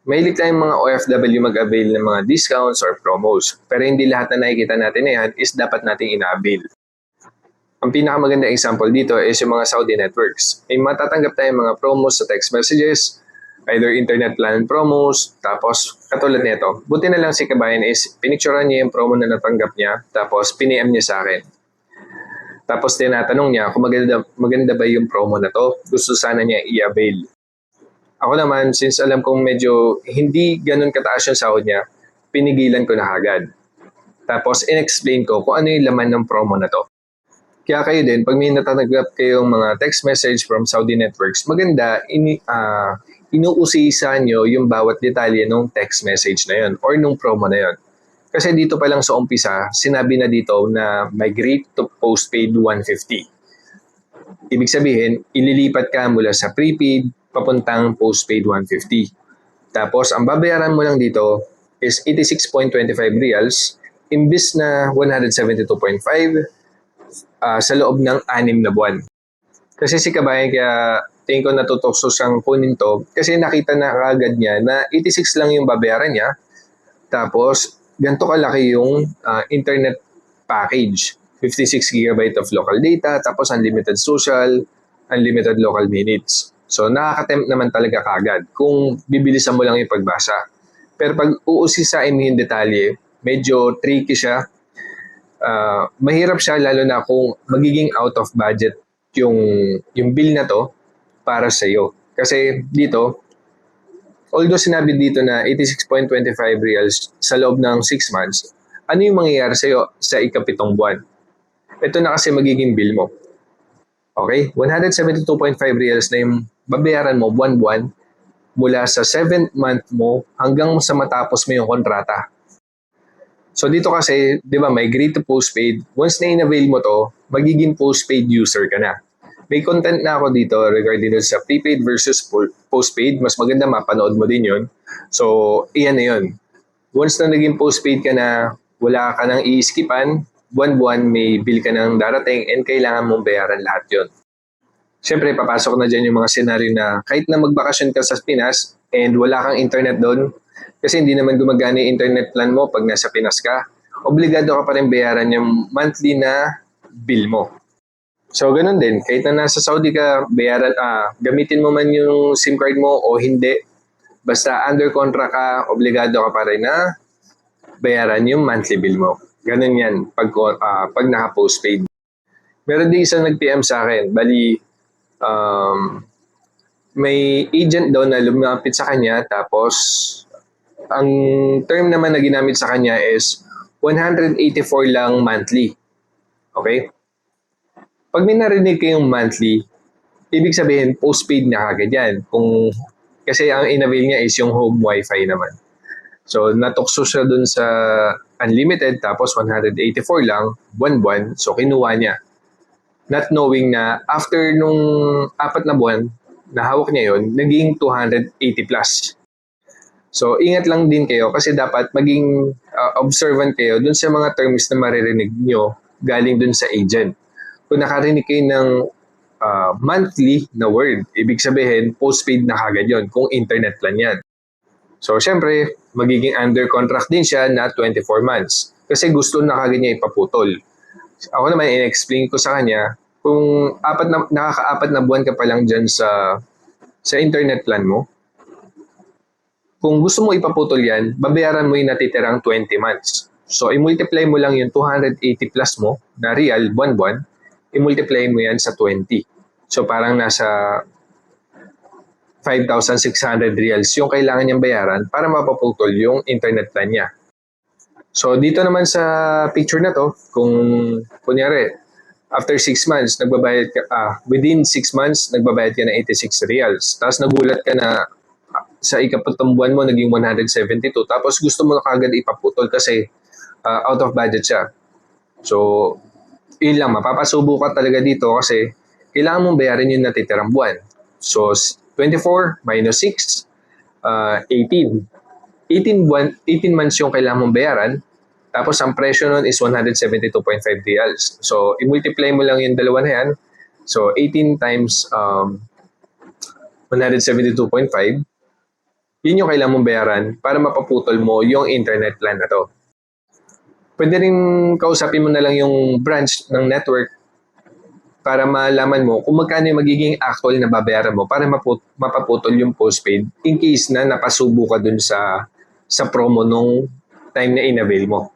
Mahilig tayong mga OFW mag-avail ng mga discounts or promos. Pero hindi lahat na nakikita natin na yan is dapat nating ina-avail. Ang pinakamaganda example dito is yung mga Saudi networks. May matatanggap tayong mga promos sa text messages, either internet plan promos, tapos katulad nito. Buti na lang si kabayan is pinicturean niya yung promo na natanggap niya, tapos piniem niya sa akin. Tapos tinatanong niya kung maganda ba yung promo na to, gusto sana niya i-avail. Ako naman, since alam kong medyo hindi ganun kataas yung sahod niya, pinigilan ko na agad. Tapos in-explain ko kung ano yung laman ng promo na to. Kaya kayo din, pag may natatanggap kayong mga text message from Saudi networks, maganda inuusisa nyo yung bawat detalye ng text message na yun or nung promo na yun. Kasi dito pa lang sa umpisa, sinabi na dito na migrate to postpaid 150. Ibig sabihin, ililipat ka mula sa prepaid papuntang postpaid 150. Tapos, ang babayaran mo lang dito is 86.25 reals imbis na 172.5 sa loob ng 6 na buwan. Kasi si kabayan, kaya tingin ko natutokso siyang kunin to kasi nakita na kagad niya na 86 lang yung babayaran niya. Tapos, ganito kalaki yung internet package. 56GB of local data, tapos unlimited social, unlimited local minutes. So, nakaka-tempt naman talaga kagad kung bibilisan mo lang yung pagbasa. Pero pag uusisain mo yung detalye, medyo tricky siya. Mahirap siya lalo na kung magiging out of budget yung bill na to para sa iyo. Kasi dito, although sinabi dito na 86.25 reals sa loob ng 6 months, ano yung mangyayari sa iyo sa ika-7 buwan? Ito na kasi magiging bill mo. Okay? 172.5 reals na yung babayaran mo buwan-buwan mula sa 7th month mo hanggang sa matapos mo yung kontrata. So dito kasi, di ba, migrate to postpaid. Once na in-avail mo to, magiging postpaid user ka na. May content na ako dito regarding sa prepaid versus postpaid. Mas maganda mapanood mo din yun. So, iyan na yun. Once na naging postpaid ka na, wala ka nang i-skipan, buwan-buwan may bill ka nang darating and kailangan mong bayaran lahat yun. Siyempre, papasok na dyan yung mga senaryo na kahit na magbakasyon ka sa Pinas and wala kang internet doon, kasi hindi naman gumagana yung internet plan mo pag nasa Pinas ka, obligado ka pa rin bayaran yung monthly na bill mo. So, ganun din. Kahit na nasa Saudi ka, bayaran, gamitin mo man yung SIM card mo o hindi, basta under contract ka, obligado ka pa rin na bayaran yung monthly bill mo. Ganun yan pag naka-postpaid. Meron din isang nag-PM sa akin. Bali, may agent daw na lumapit sa kanya tapos ang term naman na ginamit sa kanya is 184 lang monthly. Okay? Pag may narinig kayong monthly, ibig sabihin postpaid na kagad yan. Kasi ang in-avail niya is yung home wifi naman. So, natukso siya dun sa unlimited tapos 184 lang, buwan-buwan. So, kinuha niya. Not knowing na after nung 4 na buwan, nahawak niya yon, naging 280 plus. So, ingat lang din kayo kasi dapat maging observant kayo dun sa mga terms na maririnig nyo galing dun sa agent. Kung nakarinig kayo ng monthly na word, ibig sabihin, postpaid na kagad yon kung internet plan yan. So, syempre, magiging under contract din siya na 24 months. Kasi gusto na kagad niya ipaputol. Ako naman, in-explain ko sa kanya, kung nakaka-4 na buwan ka pa lang dyan sa internet plan mo, kung gusto mo ipaputol yan, babayaran mo yung natitirang 20 months. So, i-multiply mo lang yung 280 plus mo na real, buwan-buwan, i-multiply mo yan sa 20. So, parang nasa 5,600 reals yung kailangan niyang bayaran para mapaputol yung internet plan niya. So, dito naman sa picture na to, kung kunyari, after 6 months, nagbabayad ka, within 6 months, nagbabayad ka na 86 reals. Tapos nagulat ka na sa ika-7 buwan mo, naging 172. Tapos gusto mo na kagad ipaputol kasi out of budget siya. So, yun lang, mapapasubo ka talaga dito kasi kailangan mong bayarin yung natitirang buwan. So, 24 minus 6, 18. 18 months yung kailangan mong bayaran. Tapos ang presyo nun is 172.5 reals. So, i-multiply mo lang yung dalawa na yan. So, 18 times 172.5. Yun yung kailangan mong bayaran para mapaputol mo yung internet plan na to. Pwede rin kausapin mo na lang yung branch ng network para malaman mo kung magkano yung magiging actual na babayaran mo para mapaputol yung postpaid in case na napasubo ka dun sa promo nung time na inavail mo.